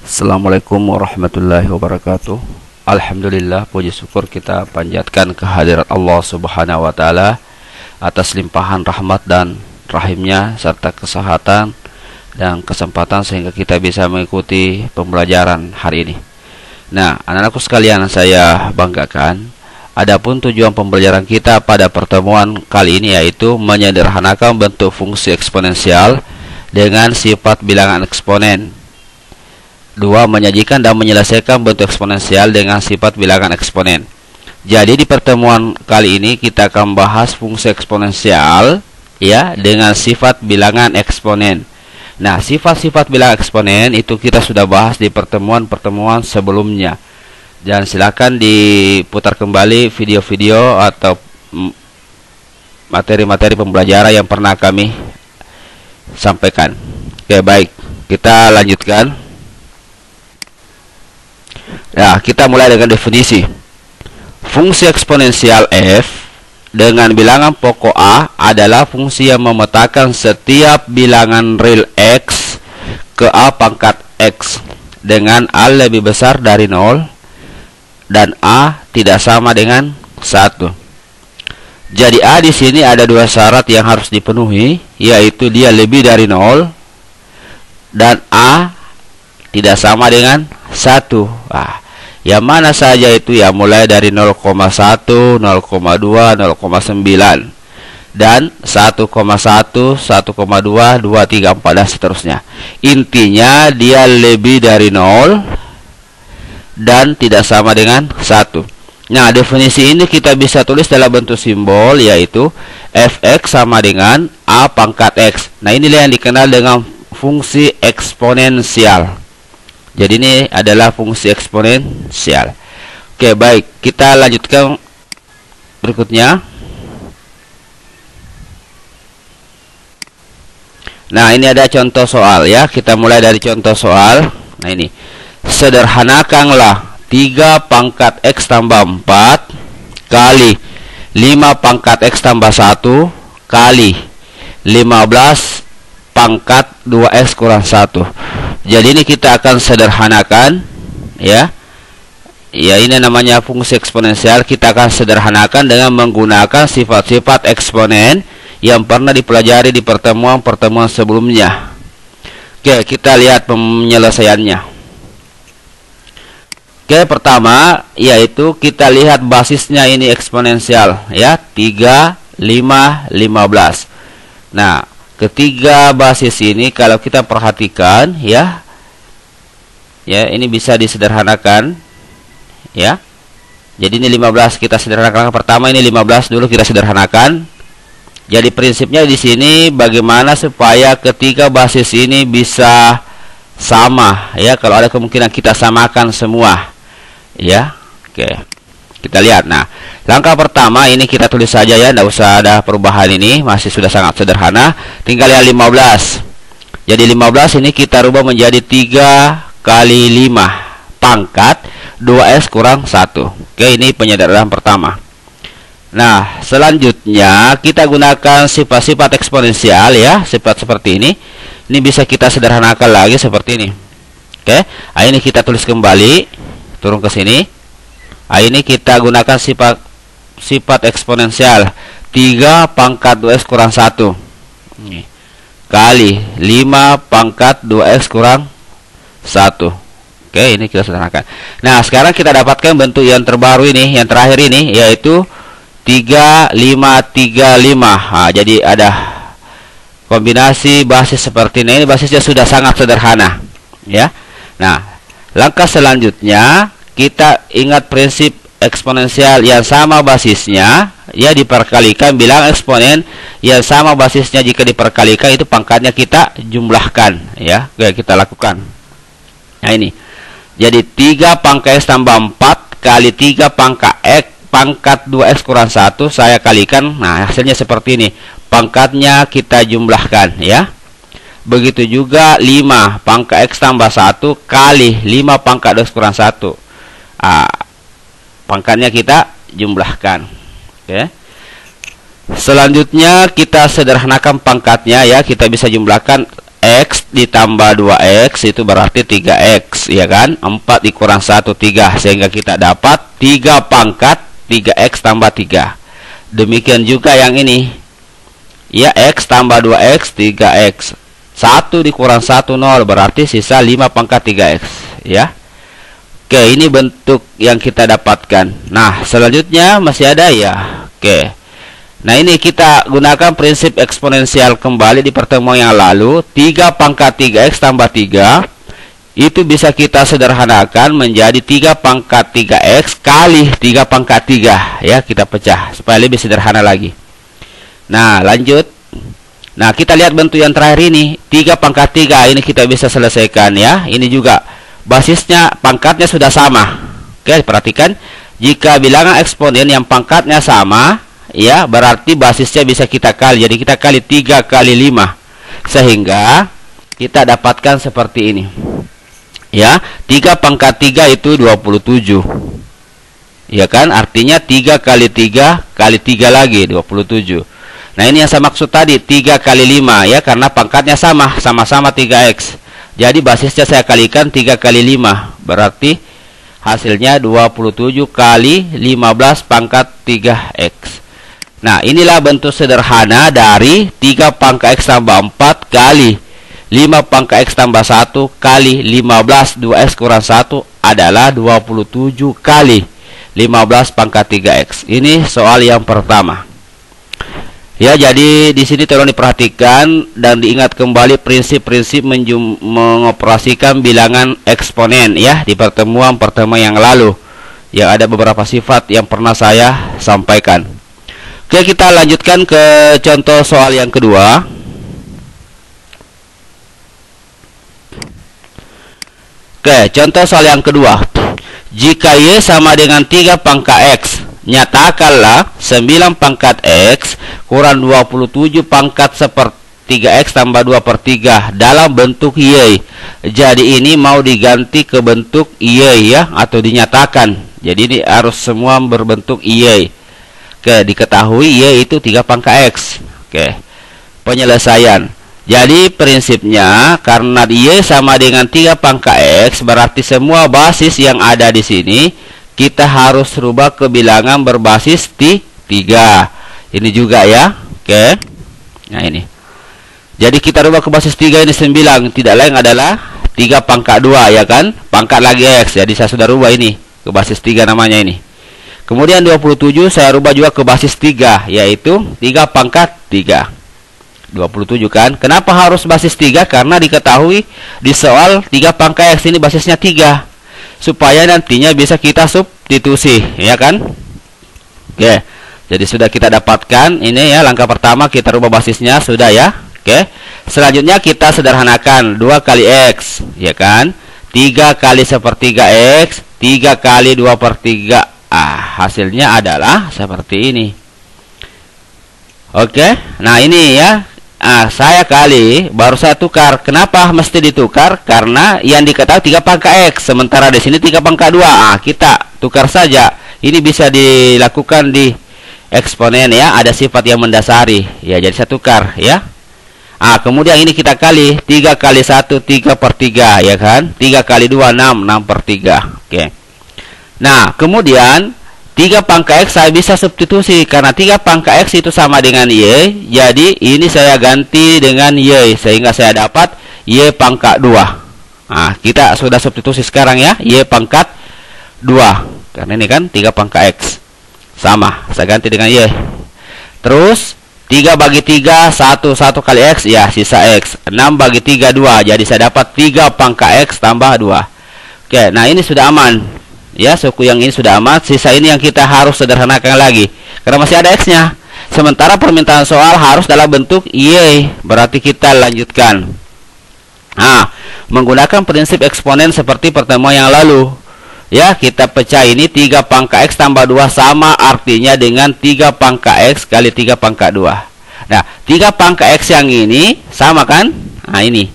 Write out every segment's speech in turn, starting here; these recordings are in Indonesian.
Assalamualaikum warahmatullahi wabarakatuh. Alhamdulillah, puji syukur kita panjatkan kehadirat Allah Subhanahu wa taala atas limpahan rahmat dan rahimnya serta kesehatan dan kesempatan sehingga kita bisa mengikuti pembelajaran hari ini. Nah, anak-anakku sekalian, saya banggakan adapun tujuan pembelajaran kita pada pertemuan kali ini yaitu menyederhanakan bentuk fungsi eksponensial dengan sifat bilangan eksponen. 2. Menyajikan dan menyelesaikan bentuk eksponensial dengan sifat bilangan eksponen. Jadi di pertemuan kali ini kita akan bahas fungsi eksponensial ya dengan sifat bilangan eksponen. Nah, sifat-sifat bilangan eksponen itu kita sudah bahas di pertemuan-pertemuan sebelumnya. Dan silakan diputar kembali video-video atau materi-materi pembelajaran yang pernah kami sampaikan. Oke, baik. Kita lanjutkan. Nah, kita mulai dengan definisi. Fungsi eksponensial f dengan bilangan pokok a adalah fungsi yang memetakan setiap bilangan real x ke a pangkat x dengan a lebih besar dari 0 dan a tidak sama dengan 1. Jadi a di sini ada dua syarat yang harus dipenuhi, yaitu dia lebih dari 0 dan a tidak sama dengan 1. Yang mana saja itu ya, mulai dari 0,1, 0,2, 0,9 dan 1,1, 1,2, 2, 3, 4 dan seterusnya. Intinya dia lebih dari 0 dan tidak sama dengan 1. Nah, definisi ini kita bisa tulis dalam bentuk simbol, yaitu fx sama dengan a pangkat x. Nah, inilah yang dikenal dengan fungsi eksponensial. Jadi ini adalah fungsi eksponensial. Oke, baik. Kita lanjutkan berikutnya. Nah, ini ada contoh soal ya. Kita mulai dari contoh soal. Nah, ini. Sederhanakanlah 3 pangkat x tambah 4 kali 5 pangkat x tambah 1 kali 15 pangkat 2x kurang 1. Jadi ini kita akan sederhanakan ya. Ya, ini namanya fungsi eksponensial. Kita akan sederhanakan dengan menggunakan sifat-sifat eksponen yang pernah dipelajari di pertemuan-pertemuan sebelumnya. Oke, kita lihat penyelesaiannya. Oke, pertama yaitu kita lihat basisnya ini eksponensial ya, 3, 5, 15. Nah, ketiga basis ini kalau kita perhatikan ya ini bisa disederhanakan ya. Jadi ini 15 kita sederhanakan. Pertama ini 15 dulu kita sederhanakan. Jadi prinsipnya di sini bagaimana supaya ketiga basis ini bisa sama ya. Kalau ada kemungkinan kita samakan semua ya. Oke, kita lihat. Nah, langkah pertama ini kita tulis saja ya, tidak usah ada perubahan, ini masih sudah sangat sederhana. Tinggal yang 15. Jadi 15 ini kita rubah menjadi 3 kali 5 pangkat 2x kurang 1. Oke, ini penyederhanaan pertama. Nah, selanjutnya kita gunakan sifat-sifat eksponensial ya, sifat seperti ini. Ini bisa kita sederhanakan lagi seperti ini. Oke, ini kita tulis kembali, turun ke sini. Ini kita gunakan sifat eksponensial 3 pangkat 2x kurang 1 kali 5 pangkat 2x kurang 1. Oke, ini kita sederhanakan. Nah, sekarang kita dapatkan bentuk yang terbaru ini, yang terakhir ini, yaitu 3, 5, 3, 5. Nah, jadi ada kombinasi basis seperti ini. Ini basisnya sudah sangat sederhana ya. Nah, langkah selanjutnya kita ingat prinsip eksponensial yang sama basisnya ya diperkalikan bilangan eksponen yang sama basisnya, jika diperkalikan itu pangkatnya kita jumlahkan ya. Oke, kita lakukan. Nah, ini jadi 3 pangkat x tambah 4 kali 3 pangkat x pangkat 2x kurang 1 saya kalikan. Nah, hasilnya seperti ini, pangkatnya kita jumlahkan ya. Begitu juga 5 pangkat x tambah 1 kali 5 pangkat 2x kurang 1. Pangkatnya kita jumlahkan. Oke. Selanjutnya kita sederhanakan pangkatnya ya, kita bisa jumlahkan X ditambah 2X itu berarti 3X, ya kan? 4 dikurang 1, 3. Sehingga kita dapat 3 pangkat 3X tambah 3. Demikian juga yang ini. Ya, X tambah 2X, 3X. 1 dikurang 1, 0. Berarti sisa 5 pangkat 3X. Ya. Oke, ini bentuk yang kita dapatkan. Nah, selanjutnya masih ada ya. Oke. Nah, ini kita gunakan prinsip eksponensial kembali di pertemuan yang lalu. 3 pangkat 3X tambah 3 itu bisa kita sederhanakan menjadi 3 pangkat 3X kali 3 pangkat 3. Ya, kita pecah supaya lebih sederhana lagi. Nah, lanjut. Nah, kita lihat bentuk yang terakhir ini. 3 pangkat 3 ini kita bisa selesaikan ya. Ini juga basisnya, pangkatnya sudah sama. Oke, perhatikan. Jika bilangan eksponen yang pangkatnya sama, ya, berarti basisnya bisa kita kali. Jadi kita kali 3 kali 5. Sehingga kita dapatkan seperti ini. Ya, 3 pangkat 3 itu 27. Ya kan? Artinya 3 kali 3 kali 3 lagi 27. Nah, ini yang saya maksud tadi, 3 kali 5 ya, karena pangkatnya sama, sama-sama 3X. Jadi basisnya saya kalikan 3 kali 5. Berarti hasilnya 27 kali 15 pangkat 3X. Nah, inilah bentuk sederhana dari 3 pangkat X tambah 4 kali 5 pangkat X tambah 1 kali 15 2X kurang 1 adalah 27 kali 15 pangkat 3X. Ini soal yang pertama. Ya, jadi di sini tolong diperhatikan dan diingat kembali prinsip-prinsip mengoperasikan bilangan eksponen ya di pertemuan-pertemuan yang lalu. Yang ada beberapa sifat yang pernah saya sampaikan. Oke, kita lanjutkan ke contoh soal yang kedua. Oke, contoh soal yang kedua. Jika Y sama dengan 3 pangkat X, nyatakanlah 9 pangkat X kurang 27 pangkat 3X tambah 2/3 dalam bentuk Y. Jadi ini mau diganti ke bentuk Y ya, atau dinyatakan. Jadi ini harus semua berbentuk Y. Oke, diketahui Y itu 3 pangkat X. Oke, penyelesaian. Jadi prinsipnya karena Y sama dengan 3 pangkat X, berarti semua basis yang ada di sini kita harus rubah ke bilangan berbasis 3. Ini juga ya. Oke. Nah, ini. Jadi kita rubah ke basis 3 ini 9, tidak lain adalah 3 pangkat 2 ya kan? Pangkat lagi X. Jadi saya sudah rubah ini ke basis 3 namanya ini. Kemudian 27 saya rubah juga ke basis 3, yaitu 3 pangkat 3. 27 kan? Kenapa harus basis 3? Karena diketahui di soal 3 pangkat X ini basisnya 3. Supaya nantinya bisa kita substitusi, ya kan? Oke. Jadi sudah kita dapatkan ini ya, langkah pertama kita rubah basisnya sudah ya. Oke. Selanjutnya kita sederhanakan 2 kali X, ya kan? 3 kali 1/3 X, 3 kali 2/3. Hasilnya adalah seperti ini. Oke. Nah, ini ya. Saya kali baru saya tukar. Kenapa mesti ditukar? Karena yang diketahui 3 pangkat X, sementara di sini 3 pangkat 2. Kita tukar saja. Ini bisa dilakukan di eksponen ya, ada sifat yang mendasari. Ya, jadi saya tukar ya. Kemudian ini kita kali 3 kali 1 3/3 ya kan? 3 kali 2 6 6/3. Oke. Nah, kemudian 3 pangkat X saya bisa substitusi karena 3 pangkat X itu sama dengan Y. Jadi ini saya ganti dengan Y sehingga saya dapat Y pangkat 2. Kita sudah substitusi sekarang ya, Y pangkat 2. Karena ini kan 3 pangkat X. Sama, saya ganti dengan Y. Terus 3 bagi 3 1 kali X ya, sisa X. 6 bagi 3 2. Jadi saya dapat 3 pangkat X tambah 2. Oke, nah ini sudah aman. Ya, suku yang ini sudah amat. Sisa ini yang kita harus sederhanakan lagi karena masih ada X-nya. Sementara permintaan soal harus dalam bentuk Y. Berarti kita lanjutkan. Menggunakan prinsip eksponen seperti pertemuan yang lalu. Ya, kita pecah ini 3 pangkat X tambah 2 sama artinya dengan 3 pangkat X kali 3 pangkat 2. Nah, 3 pangkat X yang ini sama kan? Ini.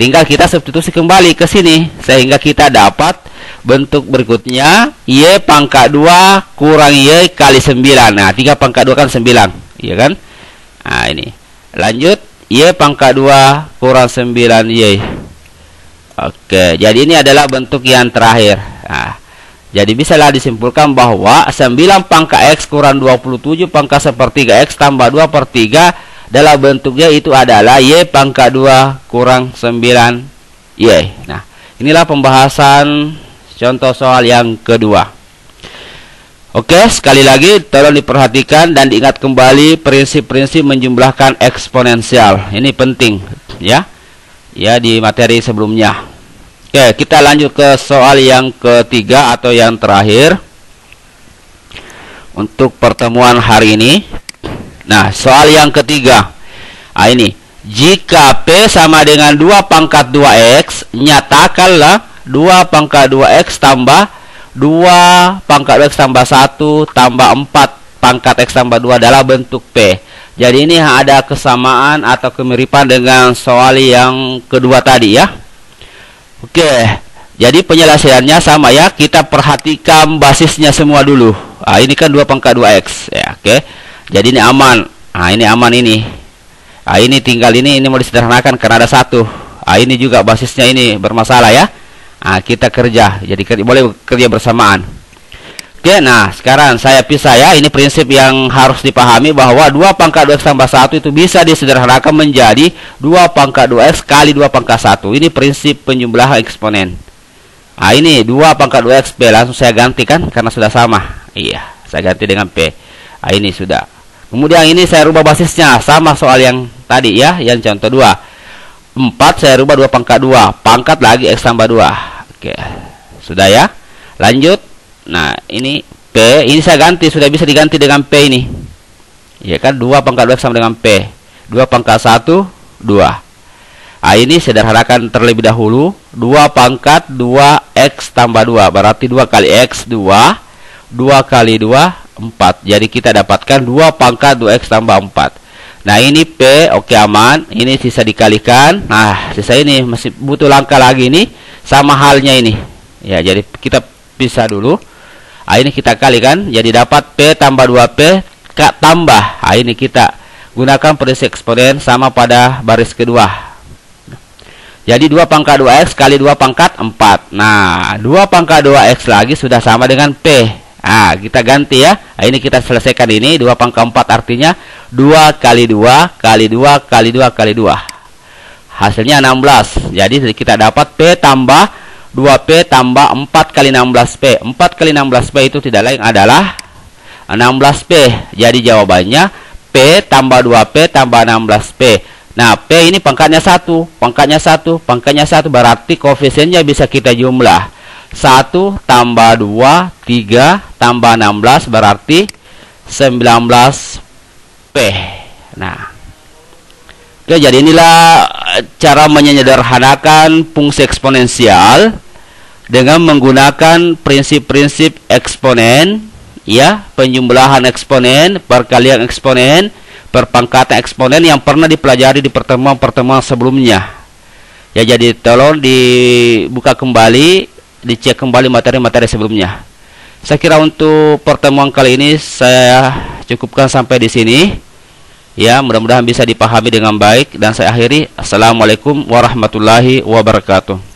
Tinggal kita substitusi kembali ke sini sehingga kita dapat bentuk berikutnya Y pangkat 2 kurang Y kali 9. 3 pangkat 2 kan 9, iya kan? Ini. Lanjut, Y pangkat 2 kurang 9Y. Oke, jadi ini adalah bentuk yang terakhir. Nah, jadi bisalah disimpulkan bahwa 9 pangkat X kurang 27 pangkat sepertiga X tambah 2 per 3 dalam bentuknya itu adalah Y pangkat 2 kurang 9Y. Nah, inilah pembahasan contoh soal yang kedua. Oke, sekali lagi tolong diperhatikan dan diingat kembali prinsip-prinsip menjumlahkan eksponensial. Ini penting ya. Ya, di materi sebelumnya. Oke, kita lanjut ke soal yang ketiga atau yang terakhir untuk pertemuan hari ini. Nah, soal yang ketiga. Nah, ini. Jika P sama dengan 2 pangkat 2X, nyatakanlah 2 pangkat 2X tambah 2 pangkat 2X tambah 1 tambah 4 pangkat X tambah 2 adalah bentuk P. Jadi ini ada kesamaan atau kemiripan dengan soal yang kedua tadi ya. Oke, jadi penyelesaiannya sama ya. Kita perhatikan basisnya semua dulu. Nah, ini kan 2 pangkat 2X ya. Oke, jadi ini aman. Nah, ini aman ini. Nah, ini tinggal ini mau disederhanakan karena ada 1. Nah, ini juga basisnya ini bermasalah ya. Nah, kita kerja, jadi boleh kerja bersamaan. Oke, nah sekarang saya pisah ya. Ini prinsip yang harus dipahami bahwa 2 pangkat 2X tambah 1 itu bisa disederhanakan menjadi 2 pangkat 2X kali 2 pangkat 1. Ini prinsip penjumlahan eksponen. Nah, ini 2 pangkat 2X P. Langsung saya gantikan karena sudah sama. Iya, saya ganti dengan P. Nah, ini sudah. Kemudian ini saya rubah basisnya. Sama soal yang tadi ya, yang contoh 2. 4 saya rubah 2 pangkat 2. Pangkat lagi X tambah 2. Oke, sudah ya. Lanjut. Nah, ini P. Ini saya ganti. Sudah bisa diganti dengan P ini. Ya kan, 2 pangkat 2 sama dengan P. 2 pangkat 1, 2. Nah, ini sederhanakan terlebih dahulu. 2 pangkat 2X tambah 2. Berarti 2 kali X, 2. 2 kali 2, 4. Jadi kita dapatkan 2 pangkat 2X tambah 4. Nah, ini P, oke aman. Ini sisa dikalikan. Nah, sisa ini masih butuh langkah lagi nih. Sama halnya ini. Ya, jadi kita pisah dulu. Nah, ini kita kalikan. Jadi dapat P tambah 2P tambah. Nah, ini kita gunakan prinsip eksponen sama pada baris kedua. Jadi 2 pangkat 2X kali 2 pangkat 4. Nah, 2 pangkat 2X lagi sudah sama dengan P. Nah, kita ganti ya. Nah, ini kita selesaikan ini. 2 pangkat 4 artinya 2 kali 2 kali 2 kali 2 kali 2. Hasilnya 16. Jadi kita dapat P tambah 2P tambah 4 kali 16P. 4 kali 16P itu tidak lain adalah 16P. Jadi jawabannya P tambah 2P tambah 16P. Nah, P ini pangkatnya 1. Pangkatnya 1. Pangkatnya 1 berarti koefisiennya bisa kita jumlah. 1 tambah 2, 3 tambah 16 berarti 19P. Nah, oke, jadi inilah cara menyederhanakan fungsi eksponensial dengan menggunakan prinsip-prinsip eksponen ya, penjumlahan eksponen, perkalian eksponen, perpangkatan eksponen yang pernah dipelajari di pertemuan-pertemuan sebelumnya. Ya, jadi tolong dibuka kembali, dicek kembali materi-materi sebelumnya. Saya kira untuk pertemuan kali ini saya cukupkan sampai di sini. Ya, mudah-mudahan bisa dipahami dengan baik dan saya akhiri. Assalamualaikum warahmatullahi wabarakatuh.